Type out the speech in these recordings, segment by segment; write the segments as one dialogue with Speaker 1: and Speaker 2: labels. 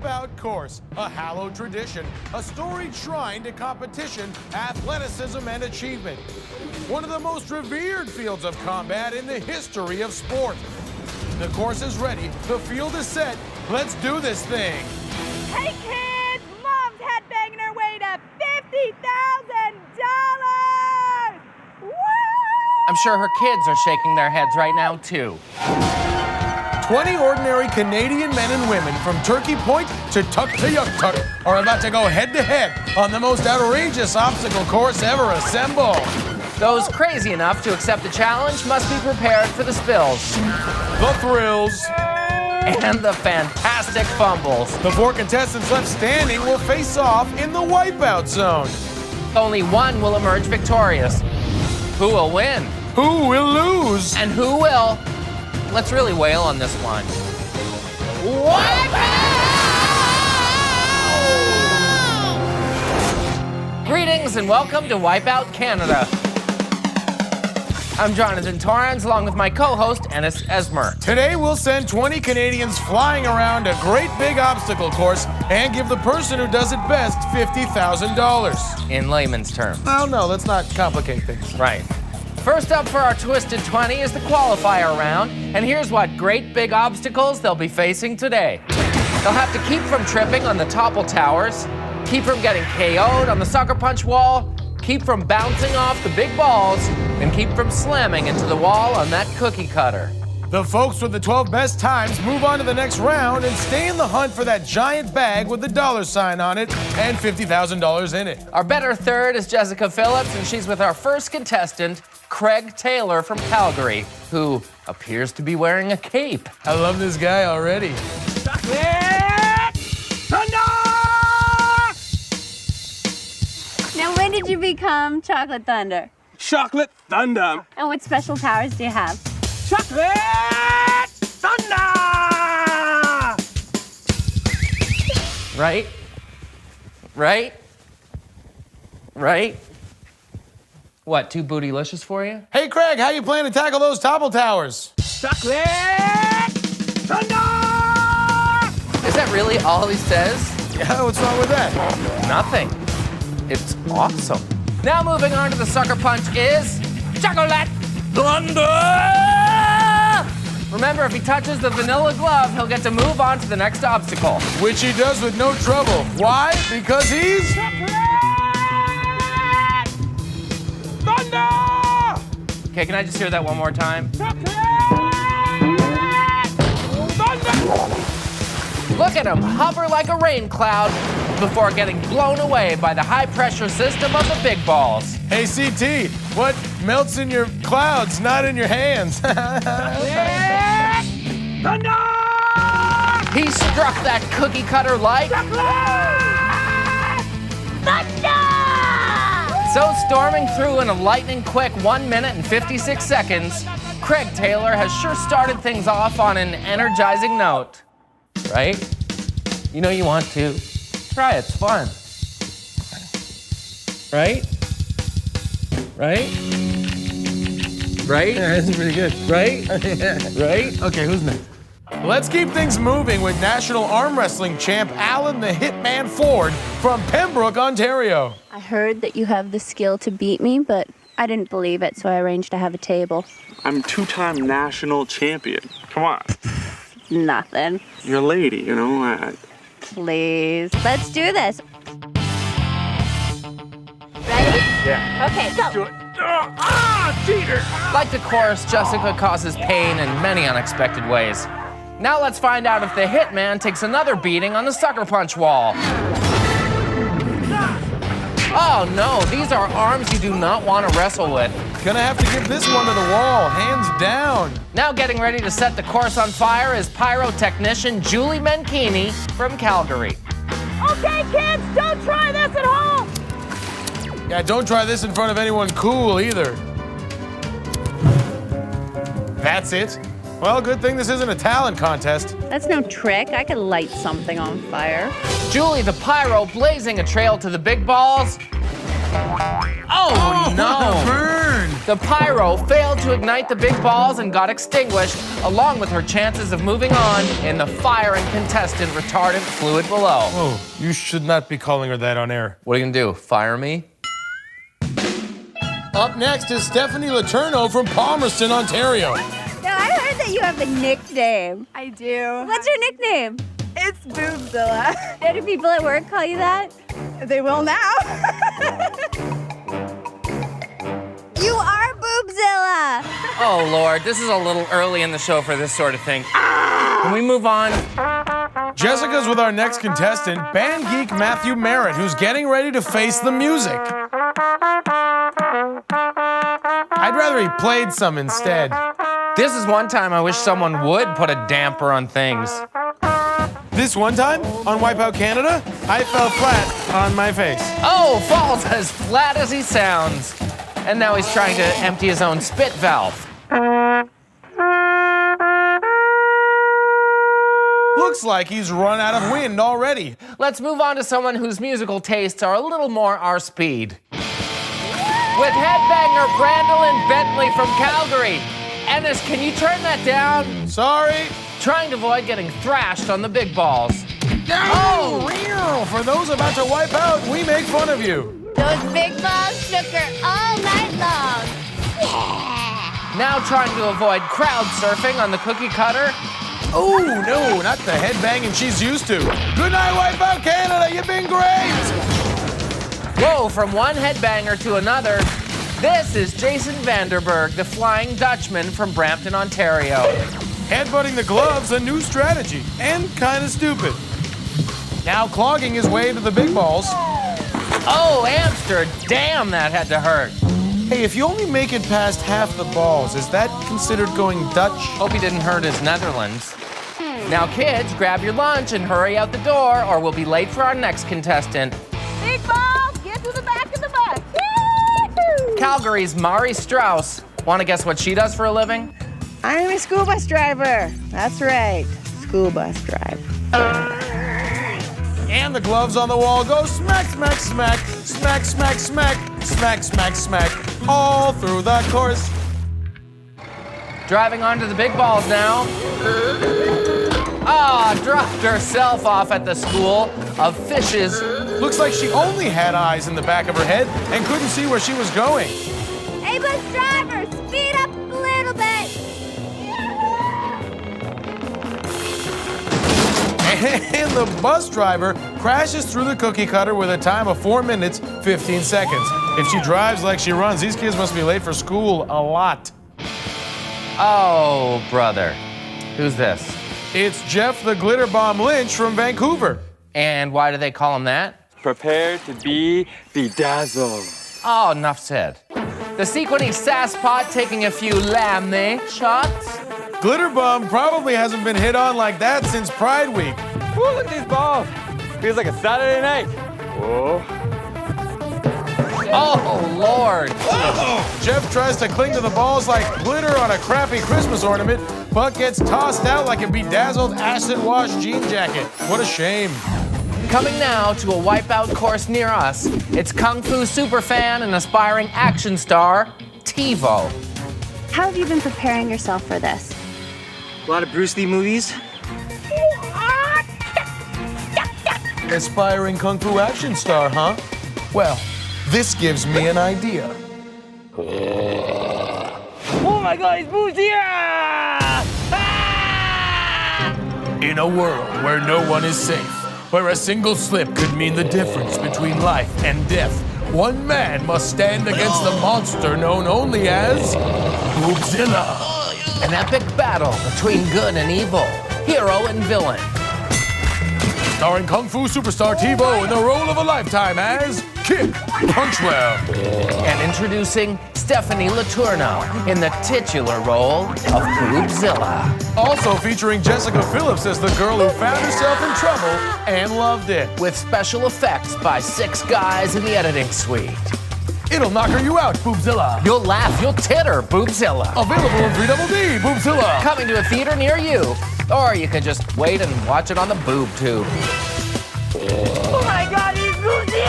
Speaker 1: Wipeout course, a hallowed tradition, a storied shrine to competition, athleticism, and achievement. One of the most revered fields of combat in the history of sport. The course is ready, the field is set. Let's do this thing.
Speaker 2: Hey kids, Mom's headbanging her way to $50,000! Woo!
Speaker 3: I'm sure her kids are shaking their heads right now, too.
Speaker 1: 20 ordinary Canadian men and women from Turkey Point to Tuktoyaktuk are about to go head-to-head on the most outrageous obstacle course ever assembled.
Speaker 3: Those crazy enough to accept the challenge must be prepared for the spills.
Speaker 1: The thrills.
Speaker 3: And the fantastic fumbles.
Speaker 1: The 4 contestants left standing will face off in the Wipeout zone.
Speaker 3: Only one will emerge victorious. Who will win?
Speaker 1: Who will lose?
Speaker 3: And who will? Let's really wail on this one. Wipeout! Greetings and welcome to Wipeout Canada. I'm Jonathan Torrens, along with my co-host, Ennis Esmer.
Speaker 1: Today, we'll send 20 Canadians flying around a great big obstacle course and give the person who does it best $50,000.
Speaker 3: In layman's terms.
Speaker 1: Oh, no, let's not complicate things.
Speaker 3: Right. First up for our Twisted 20 is the qualifier round, and here's what great big obstacles they'll be facing today. They'll have to keep from tripping on the topple towers, keep from getting KO'd on the sucker punch wall, keep from bouncing off the big balls, and keep from slamming into the wall on that cookie cutter.
Speaker 1: The folks with the 12 best times move on to the next round and stay in the hunt for that giant bag with the $sign on it and $50,000 in it.
Speaker 3: Our better third is Jessica Phillips, and she's with our first contestant, Craig Taylor from Calgary, who appears to be wearing a cape.
Speaker 1: I love this guy already.
Speaker 2: Chocolate Thunder!
Speaker 4: Now, when did you become Chocolate Thunder?
Speaker 5: Chocolate Thunder.
Speaker 4: And what special powers do you have?
Speaker 5: Chocolate Thunder!
Speaker 3: Right? Right? Right? What, too bootylicious for you?
Speaker 1: Hey, Craig, how you plan to tackle those topple towers?
Speaker 5: Chocolate Thunder!
Speaker 3: Is that really all he says?
Speaker 1: Yeah, what's wrong with that?
Speaker 3: Nothing. It's awesome. Now moving on to the sucker punch is Chocolate Thunder! Remember, if he touches the vanilla glove, he'll get to move on to the next obstacle.
Speaker 1: Which he does with no trouble. Why? Because he's...
Speaker 5: Thunder!
Speaker 3: Okay, can I just hear that one more time?
Speaker 5: Thunder!
Speaker 3: Look at him hover like a rain cloud before getting blown away by the high-pressure system of the big balls.
Speaker 1: Hey, CT, what melts in your clouds, not in your hands?
Speaker 5: Thunder!
Speaker 3: He struck that cookie cutter like... So storming through in a lightning-quick 1 minute and 56 seconds, Craig Taylor has sure started things off on an energizing note. Right? You know you want to. Try it, it's fun. Right? Right? Right?
Speaker 1: Yeah, that's pretty good.
Speaker 3: Right? Right?
Speaker 1: Okay, who's next? Let's keep things moving with National Arm Wrestling Champ Alan the Hitman Ford from Pembroke, Ontario.
Speaker 4: I heard that you have the skill to beat me, but I didn't believe it, so I arranged to have a table.
Speaker 5: I'm 2-time national champion. Come on.
Speaker 4: Nothing.
Speaker 5: You're a lady, you know.
Speaker 4: Please. Let's do this. Ready?
Speaker 5: Yeah.
Speaker 4: Okay, go.
Speaker 5: Do it. Cheater!
Speaker 3: Like the chorus, Jessica causes pain in many unexpected ways. Now let's find out if the Hitman takes another beating on the sucker punch wall. Oh no, these are arms you do not want to wrestle with.
Speaker 1: Gonna have to give this one to the wall, hands down.
Speaker 3: Now getting ready to set the course on fire is pyrotechnician Julie Menchini from Calgary.
Speaker 2: Okay, kids, don't try this at home!
Speaker 1: Yeah, don't try this in front of anyone cool either. That's it. Well, good thing this isn't a talent contest.
Speaker 4: That's no trick. I could light something on fire.
Speaker 3: Julie the pyro blazing a trail to the big balls Oh, no!
Speaker 1: Burn!
Speaker 3: The pyro failed to ignite the big balls and got extinguished, along with her chances of moving on in the fire and contestant retardant fluid below.
Speaker 1: Oh, you should not be calling her that on air.
Speaker 3: What are you gonna do, fire me?
Speaker 1: Up next is Stephanie Letourneau from Palmerston, Ontario.
Speaker 4: Now, I heard that you have a nickname.
Speaker 2: I do.
Speaker 4: What's your nickname?
Speaker 2: It's Boobzilla.
Speaker 4: Do people at work call you that?
Speaker 2: They will now.
Speaker 4: You are Boobzilla!
Speaker 3: Oh, Lord, this is a little early in the show for this sort of thing. Can we move on?
Speaker 1: Jessica's with our next contestant, band geek Matthew Merritt, who's getting ready to face the music. I'd rather he played some instead.
Speaker 3: This is one time I wish someone would put a damper on things.
Speaker 1: This one time, on Wipeout Canada, I fell flat on my face.
Speaker 3: Oh, falls as flat as he sounds. And now he's trying to empty his own spit valve.
Speaker 1: Looks like he's run out of wind already.
Speaker 3: Let's move on to someone whose musical tastes are a little more our speed. With headbanger Brandolyn Bentley from Calgary. Ennis, can you turn that down?
Speaker 1: Sorry.
Speaker 3: Trying to avoid getting thrashed on the big balls.
Speaker 1: Oh! For those about to wipe out, we make fun of you.
Speaker 4: Those big balls shook her all night long.
Speaker 3: Now trying to avoid crowd surfing on the cookie cutter.
Speaker 1: Oh, no, not the headbanging she's used to. Good night, Wipeout Canada. You've been great.
Speaker 3: Whoa, from one headbanger to another. This is Jason Vanderberg, the Flying Dutchman from Brampton, Ontario.
Speaker 1: Headbutting the gloves, a new strategy, and kind of stupid. Now clogging his way to the big balls.
Speaker 3: Oh, Amsterdam, that had to hurt.
Speaker 1: Hey, if you only make it past half the balls, is that considered going Dutch?
Speaker 3: Hope he didn't hurt his Netherlands. Now, kids, grab your lunch and hurry out the door, or we'll be late for our next contestant.
Speaker 2: Big balls, get to the back of the bus. Yee-hoo!
Speaker 3: Calgary's Mari Strauss. Want to guess what she does for a living?
Speaker 6: I'm a school bus driver. That's right, school bus driver.
Speaker 1: And the gloves on the wall go smack, smack, smack, smack, smack, smack, smack, smack, smack, all through the course.
Speaker 3: Driving onto the big balls now. Dropped herself off at the school of fishes.
Speaker 1: Looks like she only had eyes in the back of her head and couldn't see where she was going.
Speaker 4: Hey, bus driver, speed up a little bit.
Speaker 1: And the bus driver crashes through the cookie cutter with a time of 4 minutes, 15 seconds. If she drives like she runs, these kids must be late for school a lot.
Speaker 3: Oh, brother. Who's this?
Speaker 1: It's Jeff the Glitter Bomb Lynch from Vancouver.
Speaker 3: And why do they call him that?
Speaker 5: Prepare to be bedazzled.
Speaker 3: Oh, enough said. The sequiny sasspot taking a few lame shots.
Speaker 1: Glitter Bomb probably hasn't been hit on like that since Pride Week.
Speaker 5: Woo, look at these balls. Feels like a Saturday night. Whoa.
Speaker 3: Oh, Lord.
Speaker 1: Jeff tries to cling to the balls like glitter on a crappy Christmas ornament, but gets tossed out like a bedazzled acid-wash jean jacket. What a shame.
Speaker 3: Coming now to a Wipeout course near us, it's Kung Fu superfan and aspiring action star, TiVo.
Speaker 4: How have you been preparing yourself for this?
Speaker 7: A lot of Bruce Lee movies.
Speaker 1: Aspiring Kung Fu action star, huh? Well, this gives me an idea.
Speaker 7: Oh my God, it's Bruce Lee!
Speaker 1: In a world where no one is safe, where a single slip could mean the difference between life and death, one man must stand against the monster known only as Boobzilla.
Speaker 3: An epic battle between good and evil, hero and villain.
Speaker 1: Starring Kung Fu superstar TiVo in the role of a lifetime as Kick Punchwell.
Speaker 3: And introducing Stephanie Letourneau in the titular role of Boobzilla.
Speaker 1: Also featuring Jessica Phillips as the girl who found herself in trouble and loved it.
Speaker 3: With special effects by 6 guys in the editing suite.
Speaker 1: It'll knocker you out, Boobzilla.
Speaker 3: You'll laugh, you'll titter, Boobzilla.
Speaker 1: Available in 3DD, Boobzilla.
Speaker 3: Coming to a theater near you. Or you can just wait and watch it on the boob tube.
Speaker 7: Oh my God, it's Bruce Lee!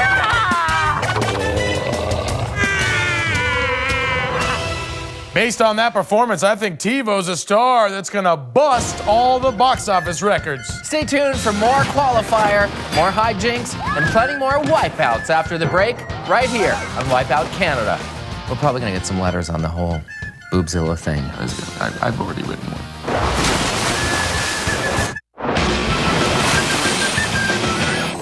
Speaker 1: Based on that performance, I think TiVo's a star that's gonna bust all the box office records.
Speaker 3: Stay tuned for more qualifier, more hijinks, and plenty more wipeouts after the break, right here on Wipeout Canada. We're probably gonna get some letters on the whole boobzilla thing.
Speaker 1: I've already written one.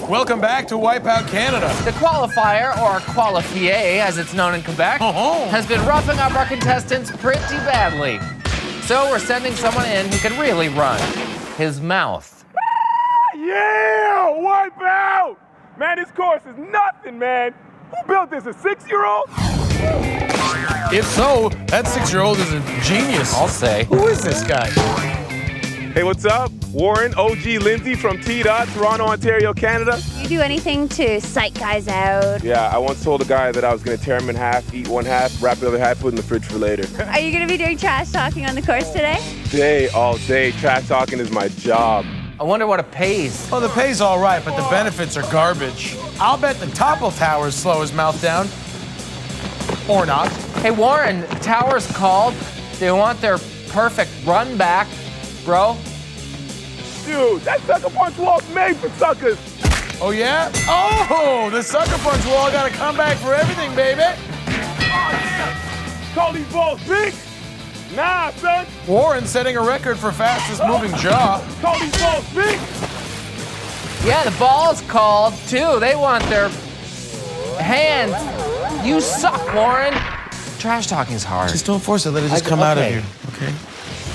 Speaker 1: Welcome back to Wipeout Canada.
Speaker 3: The qualifier, or qualifié as it's known in Quebec, has been roughing up our contestants pretty badly. So we're sending someone in who can really run his mouth.
Speaker 8: Yeah, Wipeout! Man, this course is nothing, man. Who built this, a 6-year-old?
Speaker 1: If so, that 6-year-old is a genius.
Speaker 3: I'll say.
Speaker 1: Who is this guy?
Speaker 8: Hey, what's up? Warren, OG Lindsay from T-Dot, Toronto, Ontario, Canada.
Speaker 4: You do anything to psych guys out?
Speaker 8: Yeah, I once told a guy that I was gonna tear him in half, eat one half, wrap the other half, put it in the fridge for later.
Speaker 4: Are you gonna be doing trash talking on the course today?
Speaker 8: Day, all day, trash talking is my job.
Speaker 3: I wonder what it pays.
Speaker 1: Well, the pay's all right, but the benefits are garbage. I'll bet the topple towers slow his mouth down. Or not.
Speaker 3: Hey, Warren, Tower's called. They want their perfect run back, bro.
Speaker 8: Dude, that sucker punch wall's made for suckers.
Speaker 1: Oh, yeah? Oh, the sucker punch wall got to come back for everything, baby.
Speaker 8: Call these balls big? Nah, son.
Speaker 1: Warren setting a record for fastest moving jaw.
Speaker 8: Call these balls big?
Speaker 3: Yeah, the ball's called, too. They want their hands. You suck, Warren. Trash talking's hard.
Speaker 1: Just don't force it. Let it just come out of you, okay?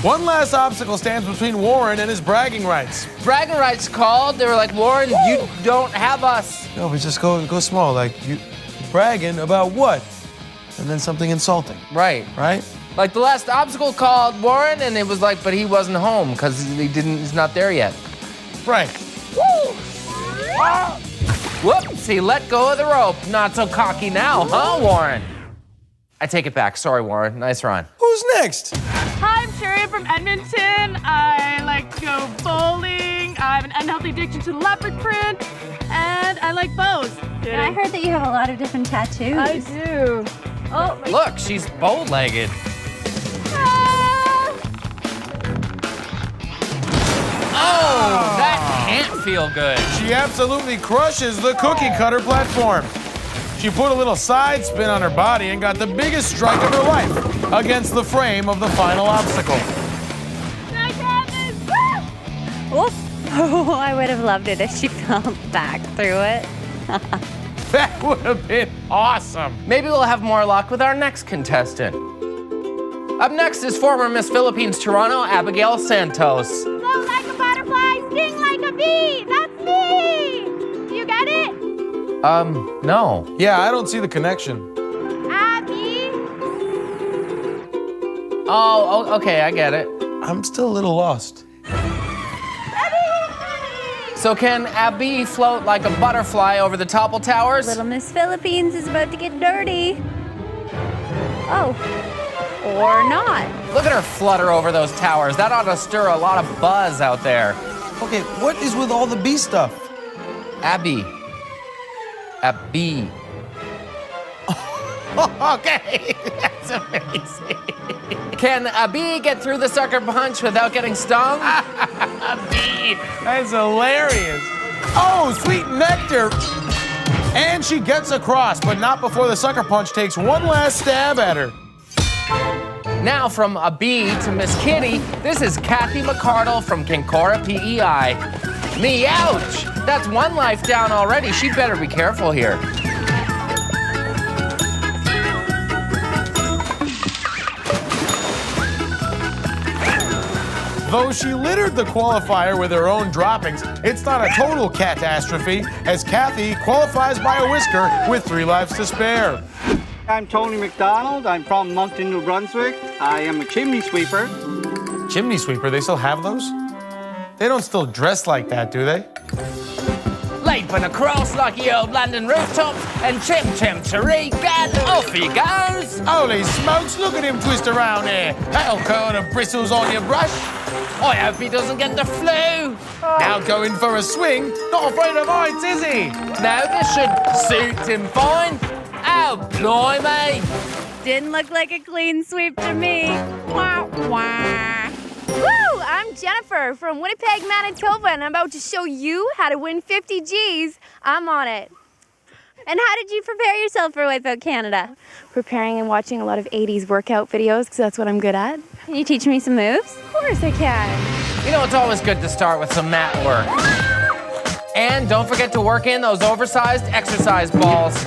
Speaker 1: One last obstacle stands between Warren and his bragging rights.
Speaker 3: Bragging rights called. They were like, Warren, you don't have us.
Speaker 1: No, but just go small. Like, you bragging about what? And then something insulting.
Speaker 3: Right.
Speaker 1: Right?
Speaker 3: Like the last obstacle called Warren, and it was like, but he wasn't home because he's not there yet.
Speaker 1: Right.
Speaker 3: Woo! Ah! Whoops, he let go of the rope. Not so cocky now, huh, Warren? I take it back. Sorry, Warren. Nice run.
Speaker 1: Who's next?
Speaker 2: Hi, I'm Sherry from Edmonton. I like to go bowling. I have an unhealthy addiction to leopard print, and I like bows.
Speaker 4: And I heard that you have a lot of different tattoos.
Speaker 2: I do. Oh,
Speaker 3: Look, she's bow-legged. Oh, that can't feel good.
Speaker 1: She absolutely crushes the cookie cutter platform. She put a little side spin on her body and got the biggest strike of her life against the frame of the final obstacle.
Speaker 4: Oof. Oh, I would have loved it if she fell back through it.
Speaker 1: That would have been awesome.
Speaker 3: Maybe we'll have more luck with our next contestant. Up next is former Miss Philippines Toronto, Abigail Santos.
Speaker 2: float like a butterfly, sting like a bee. That's me. Do you get it?
Speaker 3: No.
Speaker 1: Yeah, I don't see the connection.
Speaker 2: Abby.
Speaker 3: Oh, okay, I get it.
Speaker 1: I'm still a little lost.
Speaker 3: So can Abby float like a butterfly over the topple towers?
Speaker 4: Little Miss Philippines is about to get dirty. Oh, or not.
Speaker 3: Look at her flutter over those towers. That ought to stir a lot of buzz out there.
Speaker 1: Okay, what is with all the bee stuff?
Speaker 3: Abby. Abby.
Speaker 1: Okay, that's amazing.
Speaker 3: Can a bee get through the sucker punch without getting stung?
Speaker 1: Bee, that's hilarious. Oh, sweet nectar. And she gets across, but not before the sucker punch takes one last stab at her.
Speaker 3: Now from a bee to Miss Kitty, this is Kathy McCardle from Kincora, PEI. Me, ouch! That's one life down already. She better be careful here.
Speaker 1: Though she littered the qualifier with her own droppings, it's not a total catastrophe, as Kathy qualifies by a whisker with 3 lives to spare.
Speaker 9: I'm Tony McDonald. I'm from Moncton, New Brunswick. I am a chimney sweeper.
Speaker 1: Chimney sweeper, they still have those? They don't still dress like that, do they?
Speaker 3: Leaping across like the old London rooftops, and chim chim chiree, and off he goes.
Speaker 1: Holy smokes, look at him twist around here. That'll curl the bristles on your brush.
Speaker 3: I hope he doesn't get the flu.
Speaker 1: Now going for a swing, not afraid of heights, is he?
Speaker 3: No, this should suit him fine. Oh, blimey.
Speaker 4: Didn't look like a clean sweep to me. Wah, wah. Woo! I'm Jennifer from Winnipeg, Manitoba, and I'm about to show you how to win 50 G's. I'm on it. And how did you prepare yourself for Wipeout Canada? Preparing and watching a lot of 80s workout videos, because that's what I'm good at. Can you teach me some moves? Of course I can.
Speaker 3: You know, it's always good to start with some mat work. And don't forget to work in those oversized exercise balls.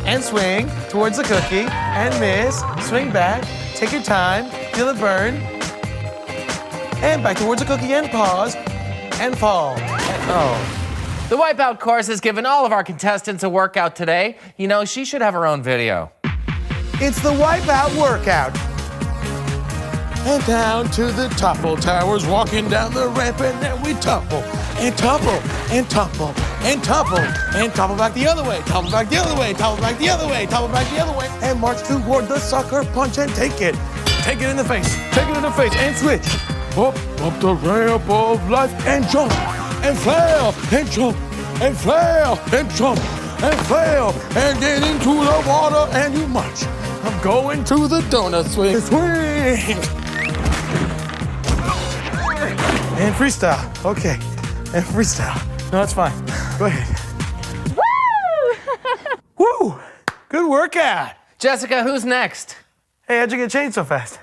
Speaker 1: And swing towards the cookie, and miss, swing back, take your time, feel it burn, and back towards the cookie and pause, and fall. Oh.
Speaker 3: The Wipeout course has given all of our contestants a workout today. You know, she should have her own video.
Speaker 1: It's the Wipeout Workout. And down to the topple towers, walking down the ramp, and then we topple, and topple, and topple, and topple, and topple back the other way, topple back the other way, topple back the other way, topple back the other way, and march toward the sucker punch and take it. Take it in the face, take it in the face, and switch. Up the ramp of life, and jump, and flail, and jump, and flail, and jump, and flail, and get into the water, and you march. I'm going to the donut swing. Swing! And freestyle. Okay. And freestyle. No, that's fine. Go ahead.
Speaker 4: Woo!
Speaker 1: Woo! Good workout.
Speaker 3: Jessica, who's next?
Speaker 1: Hey, how'd you get changed so fast?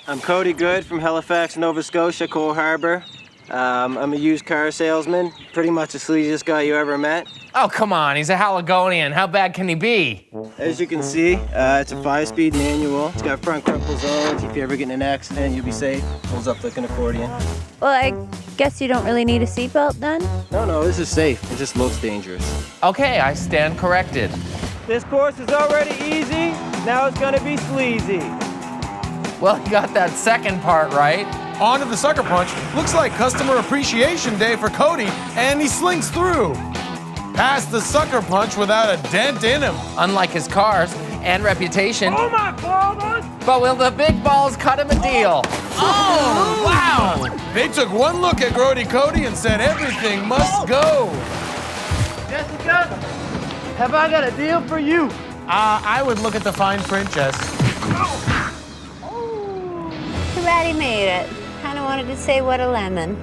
Speaker 7: I'm Cody Good from Halifax, Nova Scotia, Cole Harbour. I'm a used car salesman, pretty much the sleaziest guy you ever met.
Speaker 3: Oh, come on, he's a Haligonian. How bad can he be?
Speaker 7: As you can see, it's a 5-speed manual. It's got front crumple zones. If you ever get in an accident, you'll be safe. Pulls up like an accordion.
Speaker 4: Well, I guess you don't really need a seatbelt then?
Speaker 7: No, this is safe. It just looks dangerous.
Speaker 3: Okay, I stand corrected.
Speaker 7: This course is already easy. Now it's gonna be sleazy.
Speaker 3: Well, you got that second part right.
Speaker 1: On to the sucker punch. Looks like customer appreciation day for Cody, and he slinks through. Past the sucker punch without a dent in him.
Speaker 3: Unlike his cars and reputation.
Speaker 8: Oh my God!
Speaker 3: But will the big balls cut him a deal? Oh, wow!
Speaker 1: They took one look at Grody Cody and said everything must go.
Speaker 7: Jessica, have I got a deal for you?
Speaker 1: I would look at the fine print, Jess.
Speaker 4: Too bad he made it. Kind of wanted to say what a lemon.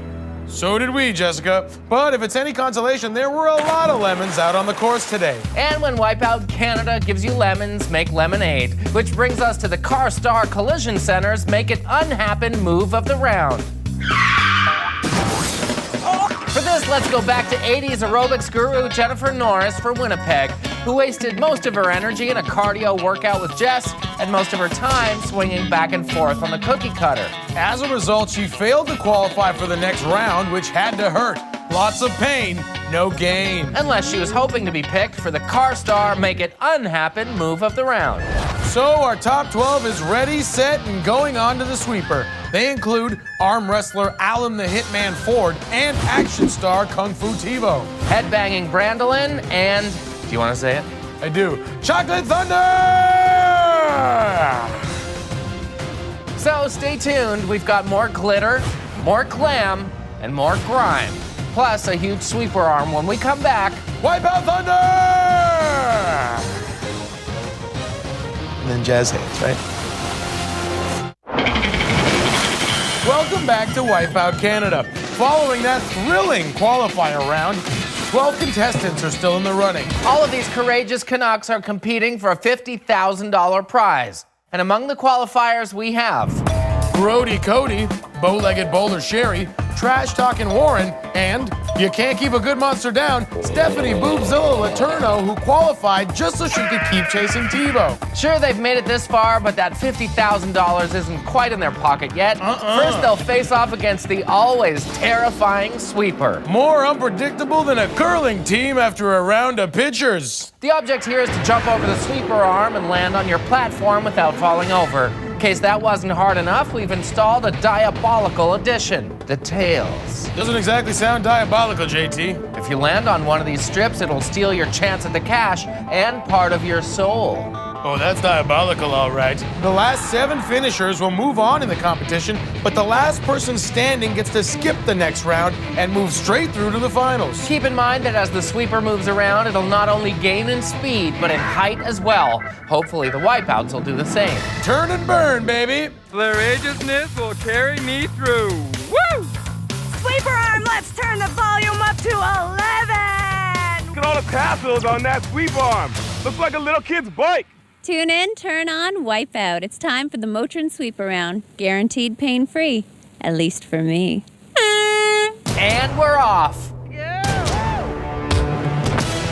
Speaker 1: So did we, Jessica. But if it's any consolation, there were a lot of lemons out on the course today.
Speaker 3: And when Wipeout Canada gives you lemons, make lemonade. Which brings us to the Car Star Collision Center's Make It Unhappen move of the round. For this, let's go back to 80s aerobics guru Jennifer Norris for Winnipeg, who wasted most of her energy in a cardio workout with Jess and most of her time swinging back and forth on the cookie cutter.
Speaker 1: As a result, she failed to qualify for the next round, which had to hurt. Lots of pain, no gain.
Speaker 3: Unless she was hoping to be picked for the Car Star Make It Unhappen move of the round.
Speaker 1: So our top 12 is ready, set, and going on to the sweeper. They include arm wrestler Alan the Hitman Ford and action star Kung Fu Tivo.
Speaker 3: Headbanging Brandolin and, do you want to say it?
Speaker 1: I do. Chocolate Thunder!
Speaker 3: So stay tuned, we've got more glitter, more glam, and more grime. Plus a huge sweeper arm when we come back.
Speaker 1: Wipeout Thunder! And then jazz hands, right? Welcome back to Wipeout Canada. Following that thrilling qualifier round, 12 contestants are still in the running.
Speaker 3: All of these courageous Canucks are competing for a $50,000 prize. And among the qualifiers we have
Speaker 1: Grody Cody, bow-legged Boulder Sherry, trash-talking Warren, and you can't keep a good monster down, Stephanie Boobzilla Laterno, who qualified just so she could keep chasing Tebow.
Speaker 3: Sure, they've made it this far, but that $50,000 isn't quite in their pocket yet. First, they'll face off against the always terrifying sweeper.
Speaker 1: More unpredictable than a curling team after a round of pitchers.
Speaker 3: The object here is to jump over the sweeper arm and land on your platform without falling over. In case that wasn't hard enough, we've installed a diabolical addition, the tails.
Speaker 1: Doesn't exactly sound diabolical, JT.
Speaker 3: If you land on one of these strips, it'll steal your chance at the cash and part of your soul.
Speaker 1: Oh, that's diabolical, all right. The last 7 finishers will move on in the competition, but the last person standing gets to skip the next round and move straight through to the finals.
Speaker 3: Keep in mind that as the sweeper moves around, it'll not only gain in speed, but in height as well. Hopefully the wipeouts will do the same.
Speaker 1: Turn and burn, baby.
Speaker 10: Courageousness will carry me through. Woo!
Speaker 4: Sweeper arm, let's turn the volume up to 11!
Speaker 8: Look at all the tassels on that sweep arm. Looks like a little kid's bike.
Speaker 11: Tune in, turn on, Wipeout. It's time for the Motrin Sweep Around. Guaranteed pain-free. At least for me.
Speaker 3: And we're off.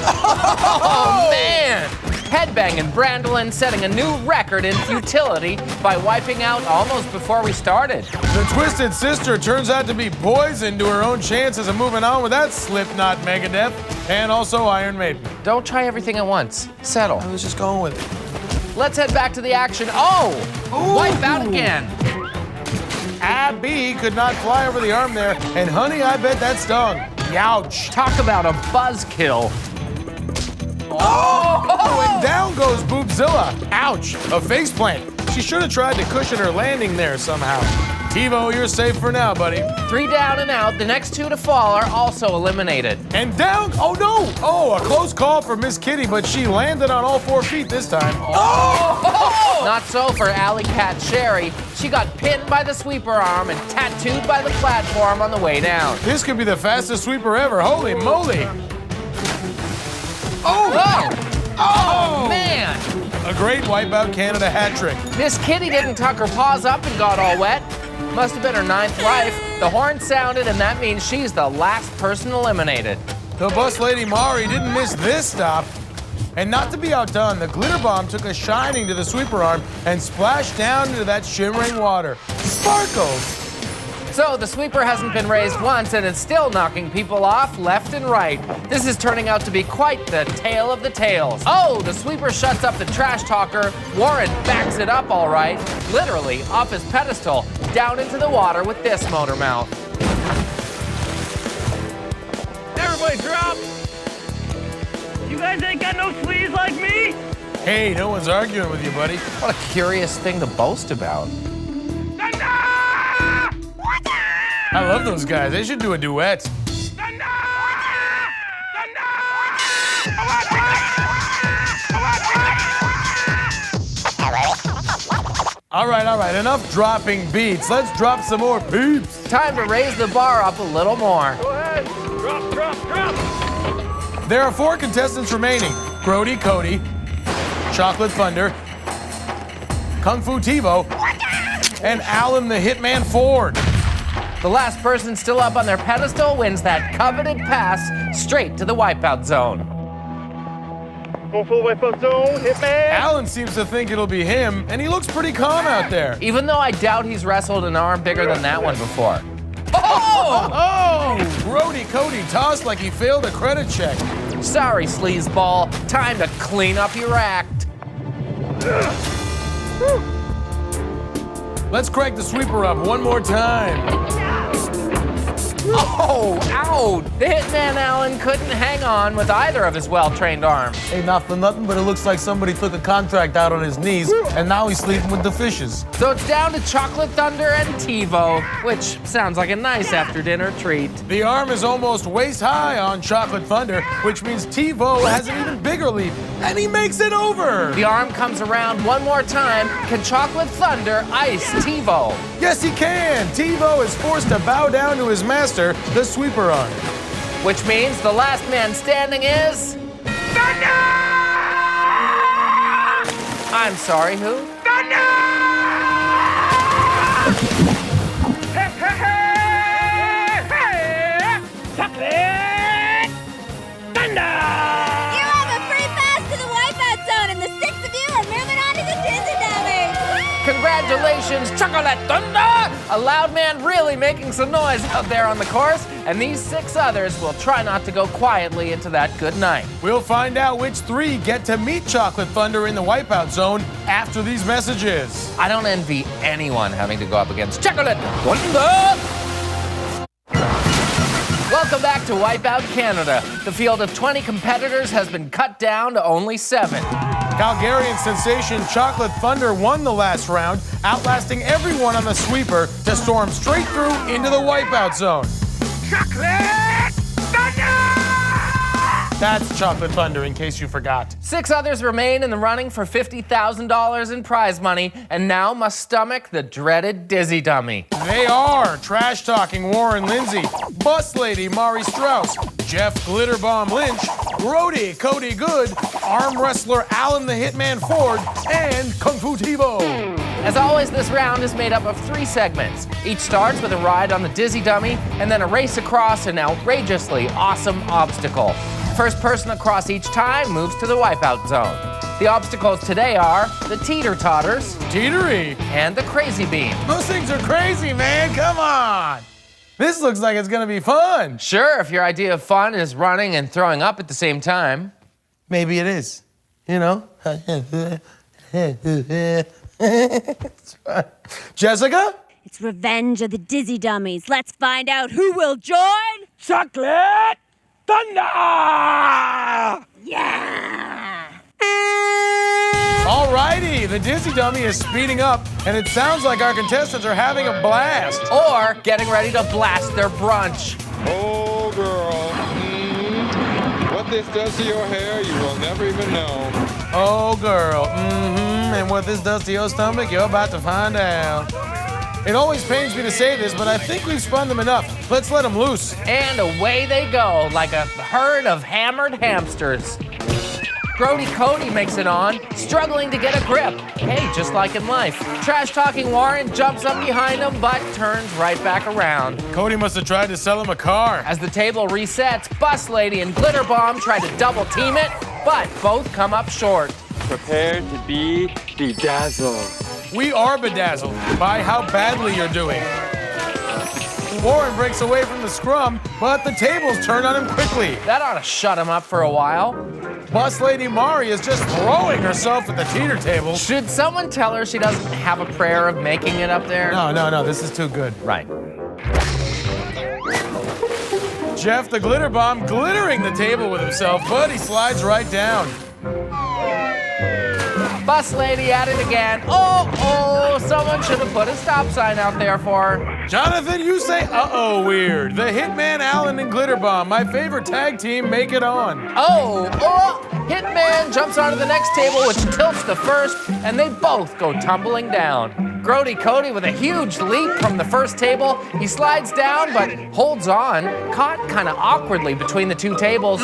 Speaker 3: Oh, man! Headbanging Brandolin setting a new record in futility by wiping out almost before we started.
Speaker 1: The Twisted Sister turns out to be poisoned to her own chances of moving on with that Slipknot Megadeth and also Iron Maiden.
Speaker 3: Don't try everything at once. Settle.
Speaker 1: I was just going with it.
Speaker 3: Let's head back to the action. Oh! Wipe out again.
Speaker 1: Abby could not fly over the arm there, and honey, I bet that stung. Youch.
Speaker 3: Talk about a buzzkill.
Speaker 1: Oh! And down goes Boobzilla. Ouch, a faceplant. She should have tried to cushion her landing there somehow. TiVo, you're safe for now, buddy.
Speaker 3: 3 down and out. The next 2 to fall are also eliminated.
Speaker 1: And down, oh no! Oh, a close call for Miss Kitty, but she landed on all 4 feet this time. Oh!
Speaker 3: Not so for Alley Cat Sherry. She got pinned by the sweeper arm and tattooed by the platform on the way down.
Speaker 1: This could be the fastest sweeper ever, holy moly. Oh!
Speaker 3: Whoa! Oh, man!
Speaker 1: A great Wipeout Canada hat trick.
Speaker 3: Miss Kitty didn't tuck her paws up and got all wet. Must have been her 9th life. The horn sounded, and that means she's the last person eliminated.
Speaker 1: The bus lady Mari didn't miss this stop. And not to be outdone, the glitter bomb took a shining to the sweeper arm and splashed down into that shimmering water. Sparkles!
Speaker 3: So the sweeper hasn't been raised once, and it's still knocking people off left and right. This is turning out to be quite the tale of the tales. Oh, the sweeper shuts up the trash talker. Warren backs it up all right, literally off his pedestal, down into the water with this motor mouth.
Speaker 10: Everybody drop! You guys ain't got no sleeves like me?
Speaker 1: Hey, no one's arguing with you, buddy.
Speaker 3: What a curious thing to boast about.
Speaker 1: I love those guys. They should do a duet. All right. Enough dropping beats. Let's drop some more peeps.
Speaker 3: Time to raise the bar up a little more.
Speaker 10: Go ahead. Drop.
Speaker 1: There are 4 contestants remaining. Grody Cody, Chocolate Thunder, Kung Fu TiVo, and Alan the Hitman Ford.
Speaker 3: The last person still up on their pedestal wins that coveted pass straight to the wipeout zone.
Speaker 10: Go for the wipeout zone, Hitman.
Speaker 1: Alan seems to think it'll be him, and he looks pretty calm out there.
Speaker 3: Even though I doubt he's wrestled an arm bigger than that one before.
Speaker 1: Oh! Grody Cody tossed like he failed a credit check.
Speaker 3: Sorry, sleazeball. Time to clean up your act.
Speaker 1: Let's crank the sweeper up one more time.
Speaker 3: Oh, ow! The Hitman Alan couldn't hang on with either of his well-trained arms.
Speaker 1: Hey, not for nothing, but it looks like somebody took a contract out on his knees, and now he's sleeping with the fishes.
Speaker 3: So it's down to Chocolate Thunder and TiVo, which sounds like a nice after-dinner treat.
Speaker 1: The arm is almost waist high on Chocolate Thunder, which means TiVo has an even bigger lead, and he makes it over!
Speaker 3: The arm comes around one more time. Can Chocolate Thunder ice TiVo?
Speaker 1: Yes, he can! TiVo is forced to bow down to his master, the sweeper arm.
Speaker 3: Which means the last man standing is...
Speaker 10: Thunder!
Speaker 3: I'm sorry, who?
Speaker 10: Thunder! Hey! Chocolate! Thunder!
Speaker 11: You have a free pass to the Wipeout Zone, and the 6 of you are moving on to the Dizzy Dummers.
Speaker 3: Congratulations, Chocolate Thunder! A loud man really making some noise out there on the course, and these 6 others will try not to go quietly into that good night.
Speaker 1: We'll find out which 3 get to meet Chocolate Thunder in the Wipeout Zone after these messages.
Speaker 3: I don't envy anyone having to go up against Chocolate Thunder! Whoa! Welcome back to Wipeout Canada. The field of 20 competitors has been cut down to only 7.
Speaker 1: Calgarian sensation Chocolate Thunder won the last round, outlasting everyone on the sweeper to storm straight through into the wipeout zone.
Speaker 8: Chocolate Thunder!
Speaker 1: That's Chocolate Thunder, in case you forgot.
Speaker 3: 6 others remain in the running for $50,000 in prize money and now must stomach the dreaded Dizzy Dummy.
Speaker 1: They are trash-talking Warren Lindsay, Bus Lady Mari Strauss, Jeff Glitterbomb Lynch, Grody Cody Good, arm wrestler Alan the Hitman Ford, and Kung Fu Tebow.
Speaker 3: As always, this round is made up of 3 segments. Each starts with a ride on the Dizzy Dummy and then a race across an outrageously awesome obstacle. First person across each time moves to the wipeout zone. The obstacles today are the teeter-totters,
Speaker 1: Teetery,
Speaker 3: and the crazy beam.
Speaker 1: Those things are crazy, man, come on. This looks like it's gonna be fun.
Speaker 3: Sure, if your idea of fun is running and throwing up at the same time.
Speaker 1: Maybe it is, you know? Jessica?
Speaker 11: It's Revenge of the Dizzy Dummies. Let's find out who will join.
Speaker 8: Chocolate Thunder!
Speaker 11: Yeah!
Speaker 1: Alrighty, the Dizzy Dummy is speeding up, and it sounds like our contestants are having a blast.
Speaker 3: Or getting ready to blast their brunch.
Speaker 12: Oh, girl. What this does to your hair, you will never even know.
Speaker 1: Oh, girl. And what this does to your stomach, you're about to find out. It always pains me to say this, but I think we've spun them enough. Let's let them loose.
Speaker 3: And away they go, like a herd of hammered hamsters. Grody Cody makes it on, struggling to get a grip. Hey, just like in life. Trash-talking Warren jumps up behind him, but turns right back around.
Speaker 1: Cody must have tried to sell him a car.
Speaker 3: As the table resets, Bus Lady and Glitter Bomb try to double team it, but both come up short.
Speaker 5: Prepare to be bedazzled.
Speaker 1: We are bedazzled by how badly you're doing. Warren breaks away from the scrum, but the tables turn on him quickly.
Speaker 3: That ought to shut him up for a while.
Speaker 1: Bus Lady Mari is just throwing herself at the teeter table.
Speaker 3: Should someone tell her she doesn't have a prayer of making it up there?
Speaker 1: No, this is too good.
Speaker 3: Right.
Speaker 1: Jeff the Glitter Bomb glittering the table with himself, but he slides right down.
Speaker 3: Bus Lady at it again. Oh, someone should have put a stop sign out there for her.
Speaker 1: Jonathan, you say uh-oh weird. The Hitman, Alan, and Glitter Bomb, my favorite tag team, make it on.
Speaker 3: Oh, Hitman jumps onto the next table, which tilts the first, and they both go tumbling down. Grody Cody with a huge leap from the first table. He slides down, but holds on, caught kind of awkwardly between the 2 tables.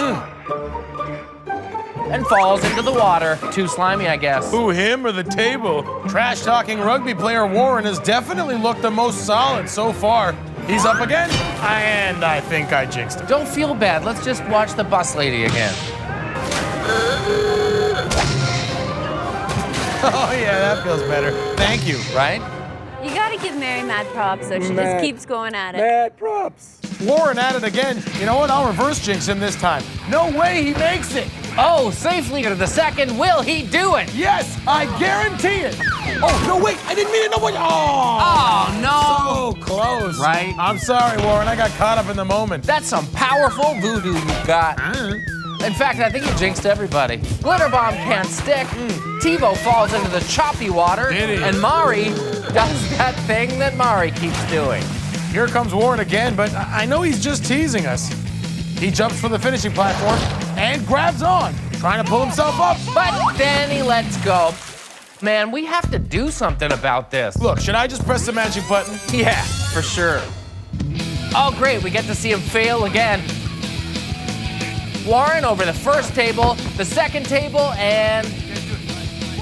Speaker 3: And falls into the water. Too slimy, I guess.
Speaker 1: Who, him or the table? Trash-talking rugby player Warren has definitely looked the most solid so far. He's up again, and I think I jinxed him.
Speaker 3: Don't feel bad. Let's just watch the Bus Lady again.
Speaker 1: Oh, yeah, that feels better. Thank you.
Speaker 3: Right?
Speaker 11: You gotta give Mary mad props, so she just keeps going at it.
Speaker 8: Mad props.
Speaker 1: Warren at it again. You know what? I'll reverse jinx him this time. No way he makes it.
Speaker 3: Oh, safely to the second. Will he do it?
Speaker 1: Yes, I guarantee it. Oh, no, wait. I didn't mean it. No, wait.
Speaker 3: Oh, no.
Speaker 1: So close.
Speaker 3: Right?
Speaker 1: I'm sorry, Warren. I got caught up in the moment.
Speaker 3: That's some powerful voodoo you got. In fact, I think you jinxed everybody. Glitter Bomb can't stick. Tebow falls into the choppy water. And Mari does that thing that Mari keeps doing.
Speaker 1: Here comes Warren again, but I know he's just teasing us. He jumps for the finishing platform and grabs on, trying to pull himself up.
Speaker 3: But then he lets go. Man, we have to do something about this.
Speaker 1: Look, should I just press the magic button?
Speaker 3: Yeah, for sure. Oh, great, we get to see him fail again. Warren over the first table, the second table, and...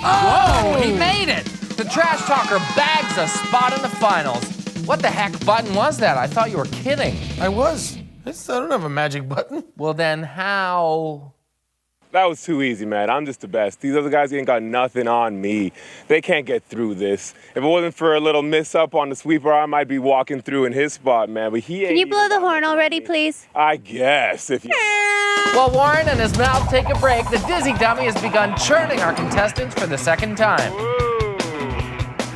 Speaker 3: Whoa, he made it! The trash talker bags a spot in the finals. What the heck button was that? I thought you were kidding.
Speaker 1: I was. I don't have a magic button.
Speaker 3: Well, then how?
Speaker 8: That was too easy, man. I'm just the best. These other guys ain't got nothing on me. They can't get through this. If it wasn't for a little miss up on the sweeper, I might be walking through in his spot, man. But he ain't.
Speaker 11: Can you blow the horn already, please?
Speaker 8: I guess, if you...
Speaker 3: While Warren and his mouth take a break, the Dizzy Dummy has begun churning our contestants for the second time.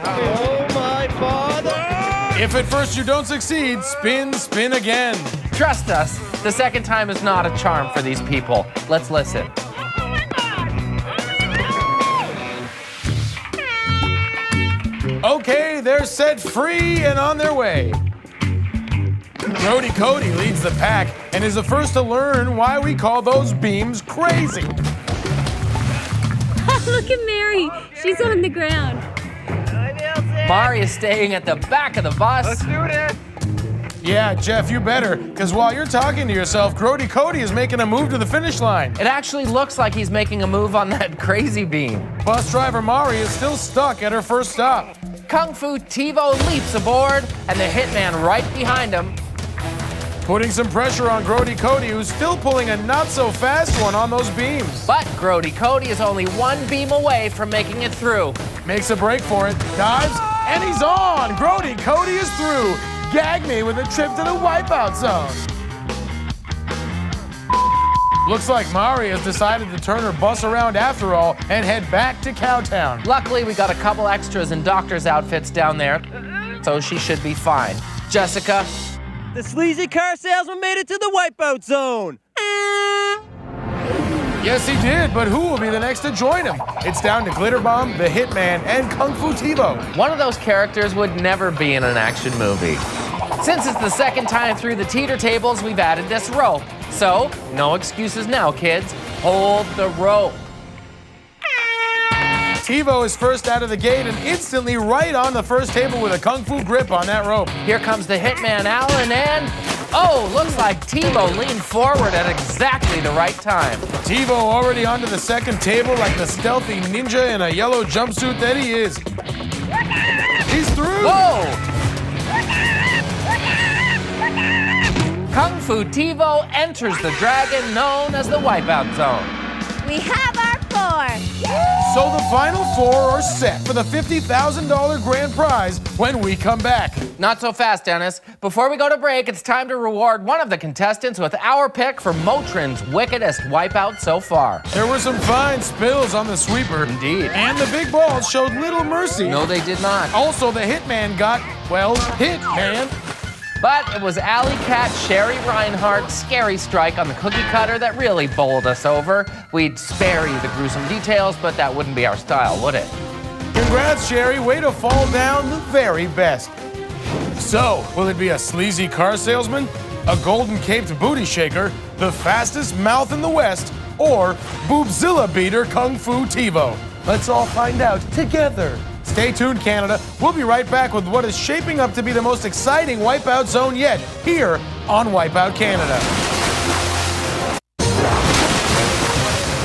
Speaker 12: Oh, my father!
Speaker 1: If at first you don't succeed, spin, spin again.
Speaker 3: Trust us, the second time is not a charm for these people. Let's listen.
Speaker 1: Okay, they're set free and on their way. Brody Cody leads the pack and is the first to learn why we call those beams crazy.
Speaker 11: Look at Mary. She's on the ground.
Speaker 3: Mari is staying at the back of the bus.
Speaker 9: Let's do this.
Speaker 1: Yeah, Jeff, you better, because while you're talking to yourself, Brody Cody is making a move to the finish line.
Speaker 3: It actually looks like he's making a move on that crazy beam.
Speaker 1: Bus driver Mari is still stuck at her first stop.
Speaker 3: Kung Fu TiVo leaps aboard, and the hitman right behind him.
Speaker 1: Putting some pressure on Brody Cody, who's still pulling a not-so-fast one on those beams.
Speaker 3: But Brody Cody is only one beam away from making it through.
Speaker 1: Makes a break for it, dives, and he's on! Brody Cody is through. Gag me with a trip to the Wipeout Zone. Looks like Mari has decided to turn her bus around after all and head back to Cowtown.
Speaker 3: Luckily, we got a couple extras in doctor's outfits down there, so she should be fine. Jessica?
Speaker 7: The sleazy car salesman made it to the Wipeout Zone.
Speaker 1: Yes, he did, but who will be the next to join him? It's down to Glitter Bomb, the Hitman, and Kung Fu TiVo.
Speaker 3: One of those characters would never be in an action movie. Since it's the second time through the teeter tables, we've added this rope. So, no excuses now, kids. Hold the rope.
Speaker 1: TiVo is first out of the gate and instantly right on the first table with a Kung Fu grip on that rope.
Speaker 3: Here comes the hitman, Alan, and oh, looks like TiVo leaned forward at exactly the right time.
Speaker 1: TiVo already onto the second table like the stealthy ninja in a yellow jumpsuit that he is. He's through!
Speaker 3: Whoa! Kung Fu TiVo enters the dragon known as the Wipeout Zone.
Speaker 4: We have our 4.
Speaker 1: So the final 4 are set for the $50,000 grand prize when we come back.
Speaker 3: Not so fast, Dennis. Before we go to break, it's time to reward one of the contestants with our pick for Motrin's wickedest wipeout so far.
Speaker 1: There were some fine spills on the sweeper.
Speaker 3: Indeed.
Speaker 1: And the big balls showed little mercy.
Speaker 3: No, they did not.
Speaker 1: Also, the hitman got, well, hit, man.
Speaker 3: But it was Alley Cat Sherry Reinhardt's scary strike on the cookie cutter that really bowled us over. We'd spare you the gruesome details, but that wouldn't be our style, would it?
Speaker 1: Congrats, Sherry. Way to fall down the very best. So, will it be a sleazy car salesman, a golden-caped booty shaker, the fastest mouth in the West, or Boobzilla beater Kung Fu TiVo? Let's all find out together. Stay tuned, Canada. We'll be right back with what is shaping up to be the most exciting Wipeout Zone yet, here on Wipeout Canada.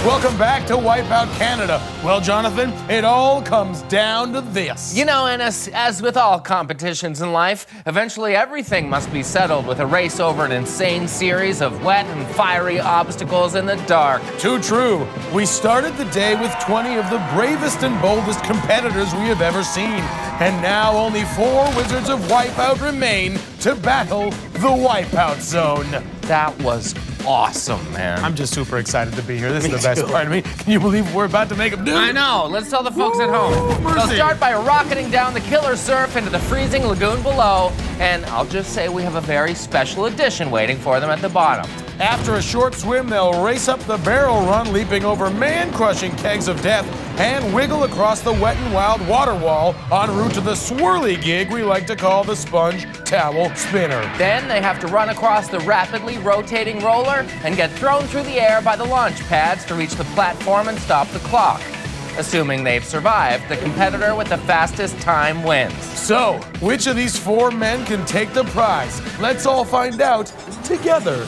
Speaker 1: Welcome back to Wipeout Canada. Well, Jonathan, it all comes down to this.
Speaker 3: You know, Ennis, as with all competitions in life, eventually everything must be settled with a race over an insane series of wet and fiery obstacles in the dark.
Speaker 1: Too true. We started the day with 20 of the bravest and boldest competitors we have ever seen. And now only 4 Wizards of Wipeout remain to battle the Wipeout Zone.
Speaker 3: That was awesome, man.
Speaker 1: I'm just super excited to be here. This is the best part of me. Can you believe we're about to make them do it?
Speaker 3: I know. Let's tell the folks at home. They'll start by rocketing down the killer surf into the freezing lagoon below, and I'll just say we have a very special edition waiting for them at the bottom.
Speaker 1: After a short swim, they'll race up the barrel run, leaping over man-crushing kegs of death, and wiggle across the wet and wild water wall en route to the swirly gig we like to call the sponge towel spinner.
Speaker 3: Then they have to run across the rapidly rotating roller and get thrown through the air by the launch pads to reach the platform and stop the clock. Assuming they've survived, the competitor with the fastest time wins.
Speaker 1: So, which of these 4 men can take the prize? Let's all find out together.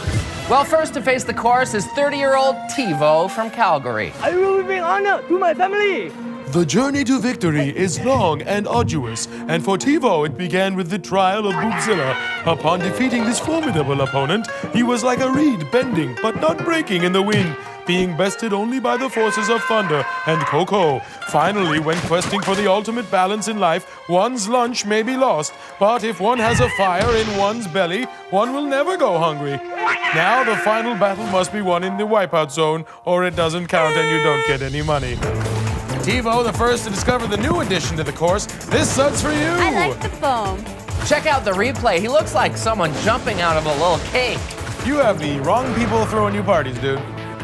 Speaker 3: Well, first to face the course is 30-year-old TiVo from Calgary.
Speaker 10: I will bring honor to my family.
Speaker 1: The journey to victory is long and arduous, and for TiVo it began with the trial of Boobzilla. Upon defeating this formidable opponent, he was like a reed bending but not breaking in the wind, being bested only by the forces of thunder and Coco. Finally, when questing for the ultimate balance in life, one's lunch may be lost, but if one has a fire in one's belly, one will never go hungry. Now the final battle must be won in the Wipeout Zone, or it doesn't count and you don't get any money. TiVo, the first to discover the new addition to the course, this sud's for you.
Speaker 11: I like the foam.
Speaker 3: Check out the replay. He looks like someone jumping out of a little cake.
Speaker 1: You have the wrong people throwing you parties, dude.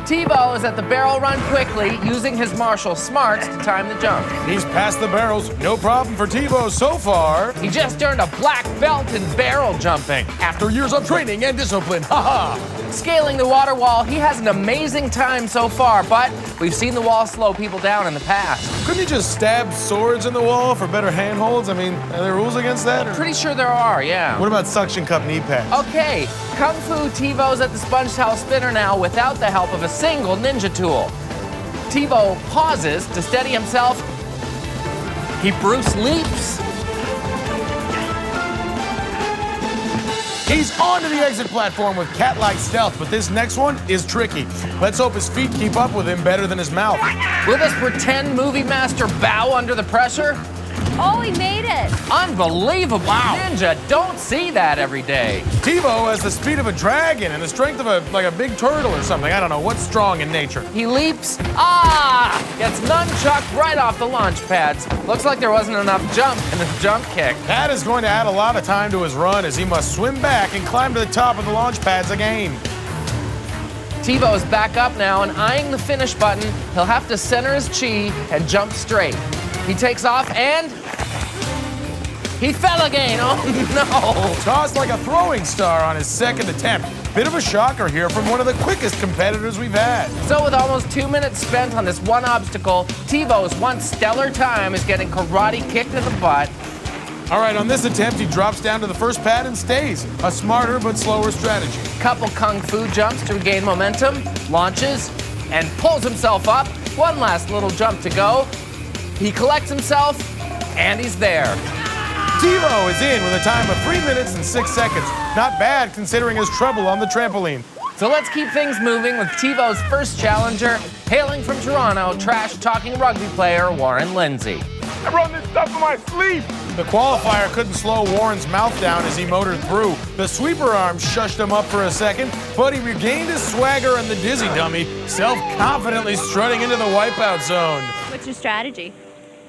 Speaker 3: Tebow is at the barrel run quickly, using his martial smarts to time the jump.
Speaker 1: He's past the barrels. No problem for Tebow so far.
Speaker 3: He just earned a black belt in barrel jumping.
Speaker 1: After years of training and discipline, haha.
Speaker 3: Scaling the water wall, he has an amazing time so far, but we've seen the wall slow people down in the past.
Speaker 1: Couldn't he just stab swords in the wall for better handholds? I mean, are there rules against that? Or?
Speaker 3: Pretty sure there are, yeah.
Speaker 1: What about suction cup knee pads?
Speaker 3: Okay, Kung Fu Tebow's at the sponge towel spinner now without the help of a single ninja tool. Tebow pauses to steady himself. He Bruce leaps.
Speaker 1: He's onto the exit platform with cat-like stealth, but this next one is tricky. Let's hope his feet keep up with him better than his mouth.
Speaker 3: Will this pretend movie master bow under the pressure?
Speaker 4: Oh, he made it.
Speaker 3: Unbelievable. Wow. Ninja, don't see that every day.
Speaker 1: Tebow has the speed of a dragon and the strength of a big turtle or something. I don't know, what's strong in nature?
Speaker 3: He leaps. Gets nunchucked right off the launch pads. Looks like there wasn't enough jump in his jump kick.
Speaker 1: That is going to add a lot of time to his run as he must swim back and climb to the top of the launch pads again.
Speaker 3: Tebow is back up now and eyeing the finish button. He'll have to center his chi and jump straight. He takes off and he fell again. Oh no!
Speaker 1: Tossed like a throwing star on his second attempt. Bit of a shocker here from one of the quickest competitors we've had.
Speaker 3: So with almost 2 minutes spent on this one obstacle, Tebow's once stellar time is getting karate kicked in the butt.
Speaker 1: All right, on this attempt, he drops down to the first pad and stays. A smarter but slower strategy.
Speaker 3: Couple kung fu jumps to regain momentum, launches, and pulls himself up. One last little jump to go. He collects himself, and he's there.
Speaker 1: Tebow is in with a time of 3 minutes and 6 seconds. Not bad considering his trouble on the trampoline.
Speaker 3: So let's keep things moving with Tebow's first challenger, hailing from Toronto, trash-talking rugby player Warren Lindsay.
Speaker 8: I run this stuff in my sleep.
Speaker 1: The qualifier couldn't slow Warren's mouth down as he motored through. The sweeper arm shushed him up for a second, but he regained his swagger and the dizzy dummy, self-confidently strutting into the wipeout zone.
Speaker 11: What's your strategy?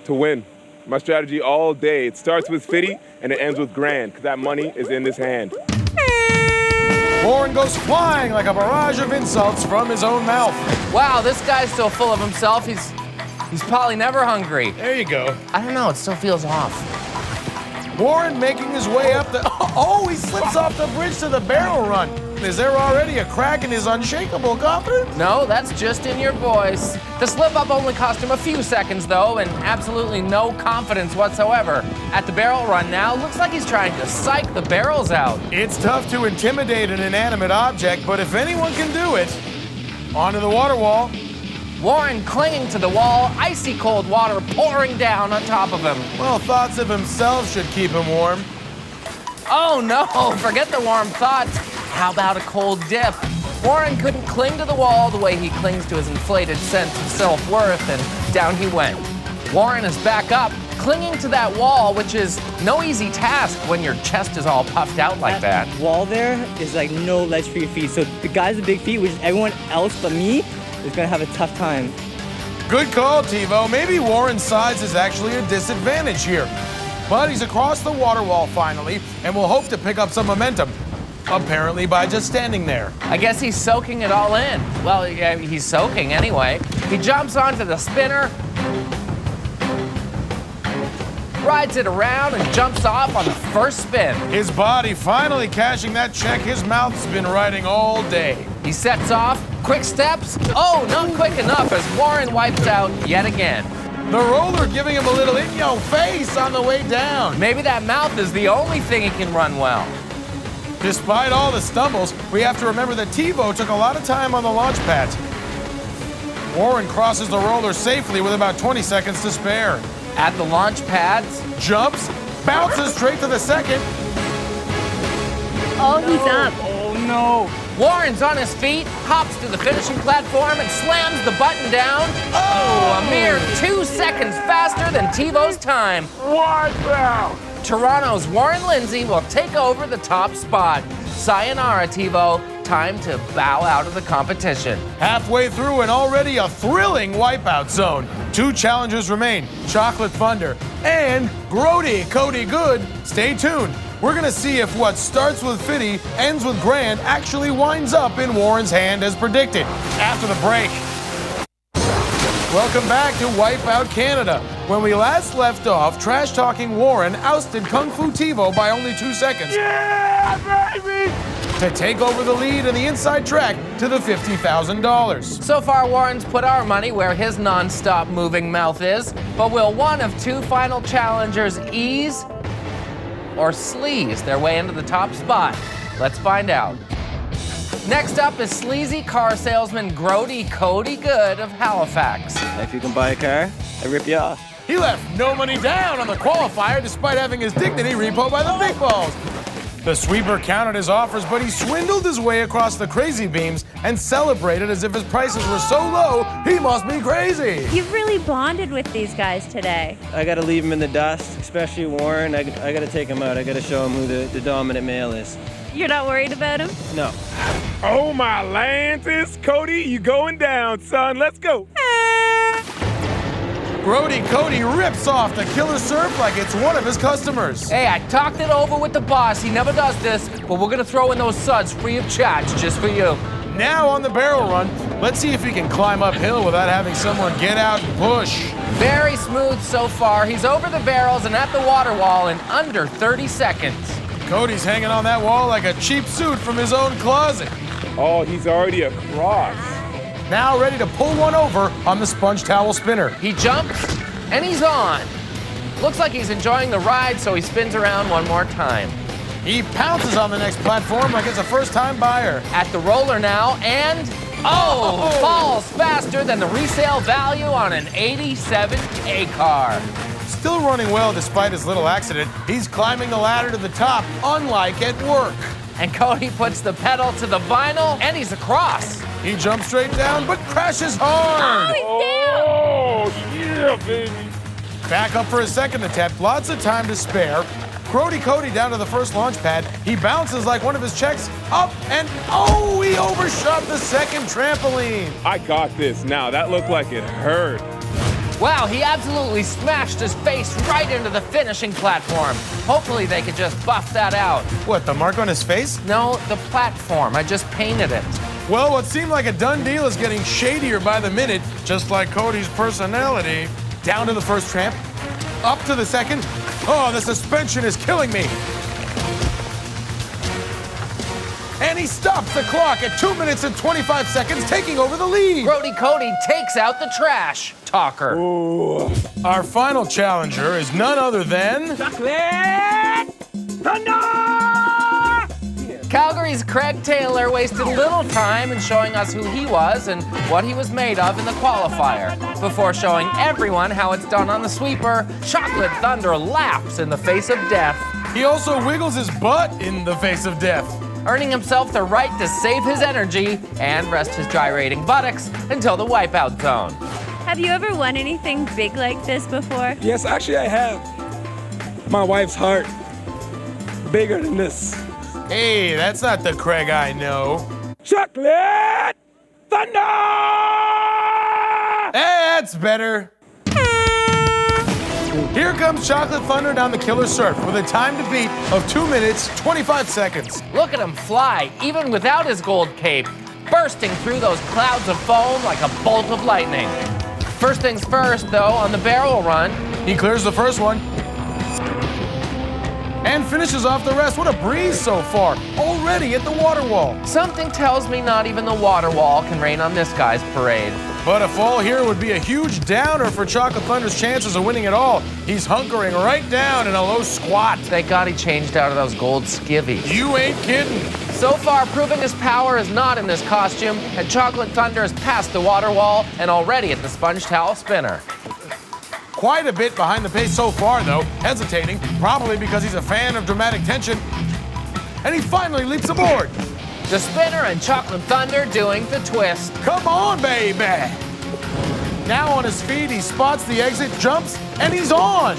Speaker 8: To win. My strategy all day. It starts with Fitty and it ends with grand, because that money is in this hand.
Speaker 1: Warren goes flying like a barrage of insults from his own mouth.
Speaker 3: Wow, this guy's so full of himself, he's probably never hungry.
Speaker 1: There you go.
Speaker 3: I don't know, it still feels off.
Speaker 1: Warren making his way up the... Oh, he slips off the bridge to the barrel run. Is there already a crack in his unshakable confidence?
Speaker 3: No, that's just in your voice. The slip-up only cost him a few seconds, though, and absolutely no confidence whatsoever. At the barrel run now, looks like he's trying to psych the barrels out.
Speaker 1: It's tough to intimidate an inanimate object, but if anyone can do it, onto the water wall.
Speaker 3: Warren clinging to the wall, icy cold water pouring down on top of him.
Speaker 1: Well, thoughts of himself should keep him warm.
Speaker 3: Oh no, forget the warm thoughts. How about a cold dip? Warren couldn't cling to the wall the way he clings to his inflated sense of self-worth, and down he went. Warren is back up, clinging to that wall, which is no easy task when your chest is all puffed out like that.
Speaker 13: Wall there is like no ledge for your feet, so the guys with big feet, which is everyone else but me, is gonna have a tough time.
Speaker 1: Good call, Tebow. Maybe Warren's size is actually a disadvantage here. But he's across the water wall finally, and will hope to pick up some momentum. Apparently by just standing there.
Speaker 3: I guess he's soaking it all in. Well, yeah, he's soaking anyway. He jumps onto the spinner, rides it around, and jumps off on the first spin.
Speaker 1: His body finally cashing that check his mouth's been writing all day.
Speaker 3: He sets off, quick steps. Oh, not quick enough as Warren wipes out yet again.
Speaker 1: The roller giving him a little in your face on the way down.
Speaker 3: Maybe that mouth is the only thing he can run well.
Speaker 1: Despite all the stumbles, we have to remember that Tebow took a lot of time on the launch pads. Warren crosses the roller safely with about 20 seconds to spare.
Speaker 3: At the launch pads,
Speaker 1: jumps, bounces straight to the second.
Speaker 11: Oh, he's up.
Speaker 13: Oh no.
Speaker 3: Warren's on his feet, hops to the finishing platform, and slams the button down. Oh, a mere 2 seconds faster than Tebow's time.
Speaker 8: Wipeout!
Speaker 3: Toronto's Warren Lindsay will take over the top spot. Sayonara, Tebow. Time to bow out of the competition.
Speaker 1: Halfway through and already a thrilling wipeout zone. 2 challengers remain, Chocolate Thunder and Grody Cody Good. Stay tuned. we're gonna see if what starts with Fitty, ends with Grand actually winds up in Warren's hand as predicted after the break. Welcome back to Wipeout Canada. When we last left off, trash-talking Warren ousted Kung Fu Tivo by only 2 seconds.
Speaker 10: Yeah, baby!
Speaker 1: To take over the lead in the inside track to the $50,000.
Speaker 3: So far, Warren's put our money where his non-stop moving mouth is, but will one of two final challengers ease or sleaze their way into the top spot? Let's find out. Next up is sleazy car salesman Grody Cody Good of Halifax.
Speaker 7: If you can buy a car, I rip you off.
Speaker 1: He left no money down on the qualifier despite having his dignity repoed by the big balls. The sweeper counted his offers, but he swindled his way across the crazy beams and celebrated as if his prices were so low, he must be crazy.
Speaker 11: You've really bonded with these guys today.
Speaker 7: I gotta leave him in the dust, especially Warren. I gotta take him out. I gotta show him who the dominant male is.
Speaker 11: You're not worried about him?
Speaker 7: No.
Speaker 8: Oh my lances, Cody, you going down, son. Let's go.
Speaker 1: Grody Cody rips off the killer surf like it's one of his customers.
Speaker 3: Hey, I talked it over with the boss. He never does this, but we're gonna throw in those suds free of charge just for you.
Speaker 1: Now on the barrel run, let's see if he can climb uphill without having someone get out and push.
Speaker 3: Very smooth so far. He's over the barrels and at the water wall in under 30 seconds.
Speaker 1: Cody's hanging on that wall like a cheap suit from his own closet.
Speaker 8: Oh, he's already across.
Speaker 1: Now ready to pull one over on the sponge towel spinner.
Speaker 3: He jumps and he's on. Looks like he's enjoying the ride, so he spins around one more time.
Speaker 1: He pounces on the next platform like it's a first-time buyer.
Speaker 3: At the roller now, and falls faster than the resale value on an 87K car.
Speaker 1: Still running well despite his little accident, he's climbing the ladder to the top, unlike at work.
Speaker 3: And Cody puts the pedal to the vinyl, and he's across.
Speaker 1: He jumps straight down, but crashes hard.
Speaker 10: Oh, yeah, baby.
Speaker 1: Back up for his second attempt, lots of time to spare. Grody Cody down to the first launch pad. He bounces like one of his checks, up and he overshot the second trampoline.
Speaker 8: I got this now. That looked like it hurt.
Speaker 3: Wow, he absolutely smashed his face right into the finishing platform. Hopefully they could just buff that out.
Speaker 1: What, the mark on his face?
Speaker 3: No, the platform. I just painted it.
Speaker 1: Well, what seemed like a done deal is getting shadier by the minute, just like Cody's personality. Down to the first tramp, up to the second. Oh, the suspension is killing me. And he stops the clock at 2 minutes and 25 seconds, taking over the lead.
Speaker 3: Grody Cody takes out the trash talker.
Speaker 1: Ooh. Our final challenger is none other than...
Speaker 10: Chocolate Thunder!
Speaker 3: Calgary's Craig Taylor wasted little time in showing us who he was and what he was made of in the qualifier. Before showing everyone how it's done on the sweeper, Chocolate Thunder laughs in the face of death.
Speaker 1: He also wiggles his butt in the face of death,
Speaker 3: earning himself the right to save his energy and rest his gyrating buttocks until the wipeout zone.
Speaker 11: Have you ever won anything big like this before?
Speaker 14: Yes, actually I have. My wife's heart. Bigger than this.
Speaker 1: Hey, that's not the Craig I know.
Speaker 14: Chocolate Thunder!
Speaker 1: That's better. Here comes Chocolate Thunder down the killer surf with a time to beat of 2 minutes, 25 seconds.
Speaker 3: Look at him fly, even without his gold cape, bursting through those clouds of foam like a bolt of lightning. First things first, though, on the barrel run.
Speaker 1: He clears the first one and finishes off the rest. What a breeze so far, already at the water wall.
Speaker 3: Something tells me not even the water wall can rain on this guy's parade.
Speaker 1: But a fall here would be a huge downer for Chocolate Thunder's chances of winning it all. He's hunkering right down in a low squat.
Speaker 3: Thank God he changed out of those gold skivvies.
Speaker 1: You ain't kidding.
Speaker 3: So far, proving his power is not in this costume, and Chocolate Thunder is past the water wall and already at the sponge towel spinner.
Speaker 1: Quite a bit behind the pace so far, though, hesitating, probably because he's a fan of dramatic tension. And he finally leaps aboard.
Speaker 3: The spinner and Chocolate Thunder doing the twist.
Speaker 1: Come on, baby. Now on his feet, he spots the exit, jumps, and he's on.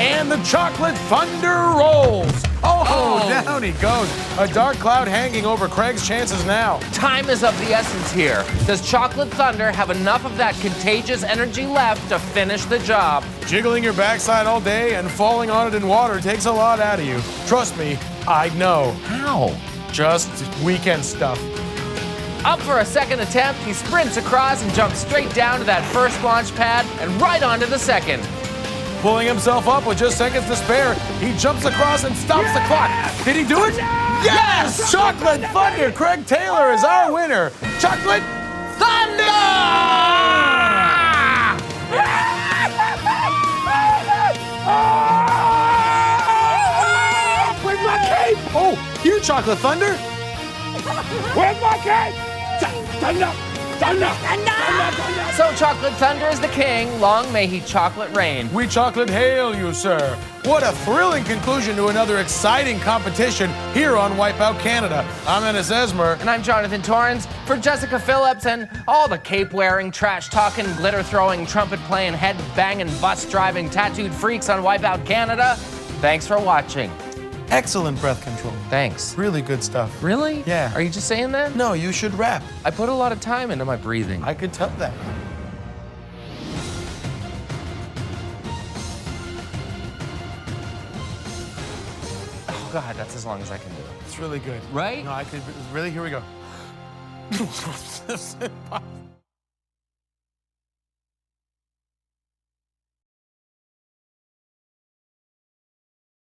Speaker 1: And the chocolate thunder rolls. Oh, down he goes. A dark cloud hanging over Craig's chances now.
Speaker 3: Time is of the essence here. Does Chocolate Thunder have enough of that contagious energy left to finish the job?
Speaker 1: Jiggling your backside all day and falling on it in water takes a lot out of you. Trust me, I know.
Speaker 3: How?
Speaker 1: Just weekend stuff.
Speaker 3: Up for a second attempt, he sprints across and jumps straight down to that first launch pad and right onto the second.
Speaker 1: Pulling himself up with just seconds to spare, he jumps across and stops the clock. Did he do it? Yes! Chocolate Thunder! Craig Taylor is our winner. Chocolate Thunder!
Speaker 12: Where's my cape?
Speaker 1: Oh, here, Chocolate Thunder.
Speaker 12: Where's my cape? Thunder! Thunder!
Speaker 3: So Chocolate Thunder is the king. Long may he chocolate reign.
Speaker 1: We chocolate hail you, sir. What a thrilling conclusion to another exciting competition here on Wipeout Canada. I'm Ennis Esmer.
Speaker 3: And I'm Jonathan Torrens. For Jessica Phillips and all the cape-wearing, trash-talking, glitter-throwing, trumpet-playing, head-banging, bus-driving, tattooed freaks on Wipeout Canada, thanks for watching.
Speaker 1: Excellent breath control.
Speaker 3: Thanks.
Speaker 1: Really good stuff.
Speaker 3: Really?
Speaker 1: Yeah.
Speaker 3: Are you just saying that?
Speaker 1: No, you should rap.
Speaker 3: I put a lot of time into my breathing.
Speaker 1: I could tell that.
Speaker 3: Oh, God, that's as long as I can do.
Speaker 1: It's really good.
Speaker 3: Right?
Speaker 1: No, I could. Really, here we go.